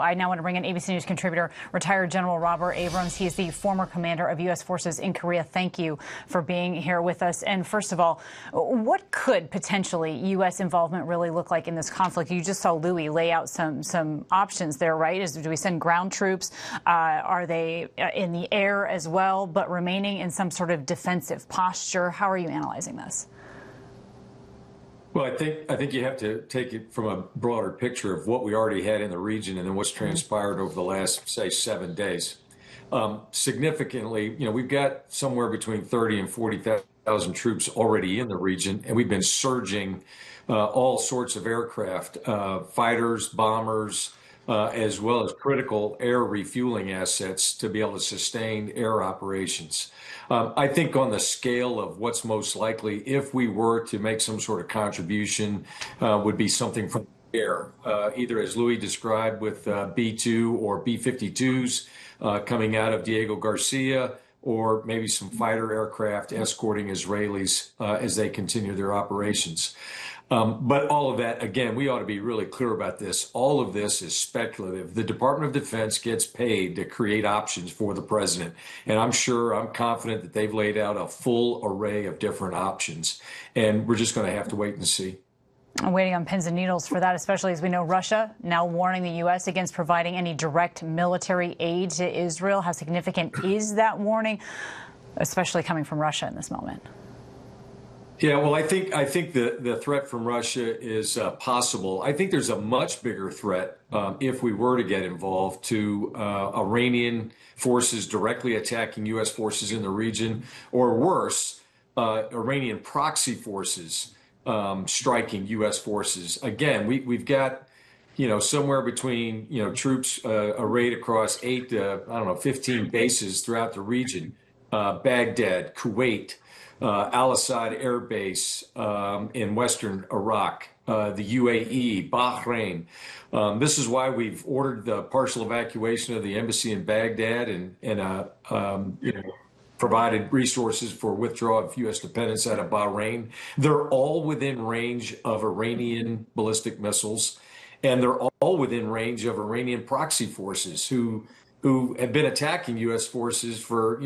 I now want to bring in ABC News contributor, retired General Robert Abrams. He is the former commander of U.S. forces in Korea. Thank you for being here with us. And first of all, what could potentially U.S. involvement really look like in this conflict? You just saw Louis lay out some options there, right? Do we send ground troops? Are they in the air as well, but remaining in some sort of defensive posture? How are you analyzing this? Well, I think you have to take it from a broader picture of what we already had in the region and then what's transpired over the last, say, 7 days. Significantly, we've got somewhere between 30 and 40,000 troops already in the region, and we've been surging all sorts of aircraft, fighters, bombers, as well as critical air refueling assets to be able to sustain air operations. I think on the scale of what's most likely, if we were to make some sort of contribution, would be something from the air, either as Louis described with B-2 or B-52s coming out of Diego Garcia, or maybe some fighter aircraft escorting Israelis as they continue their operations. But all of that, again, we ought to be really clear about this. All of this is speculative. The Department of Defense gets paid to create options for the president. And I'm confident that they've laid out a full array of different options. And we're just going to have to wait and see. I'm waiting on pins and needles for that, especially as we know Russia now warning the U.S. against providing any direct military aid to Israel. How significant is that warning, especially coming from Russia in this moment? Yeah, well, I think the threat from Russia is possible. I think there's a much bigger threat if we were to get involved to Iranian forces directly attacking U.S. forces in the region, or worse, Iranian proxy forces striking U.S. forces. Again, we've got somewhere between troops arrayed across 8 to 15 bases throughout the region, Baghdad, Kuwait. Al-Assad Air Base in western Iraq, the UAE, Bahrain. This is why we've ordered the partial evacuation of the embassy in Baghdad and provided resources for withdrawal of U.S. dependents out of Bahrain. They're all within range of Iranian ballistic missiles, and they're all within range of Iranian proxy forces who have been attacking U.S. forces for,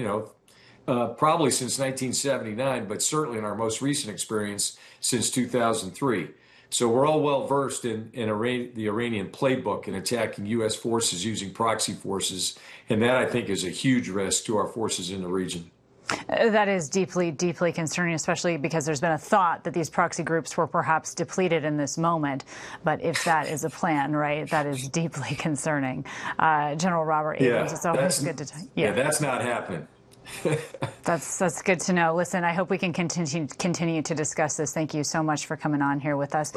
probably since 1979, but certainly in our most recent experience since 2003. So we're all well versed in the Iranian playbook in attacking U.S. forces using proxy forces. And that, I think, is a huge risk to our forces in the region. That is deeply, deeply concerning, especially because there's been a thought that these proxy groups were perhaps depleted in this moment. But if that is a plan, right, that is deeply concerning. General Robert Abrams, it's always good to talk. Yeah, that's not happening. That's good to know. Listen, I hope we can continue to discuss this. Thank you so much for coming on here with us.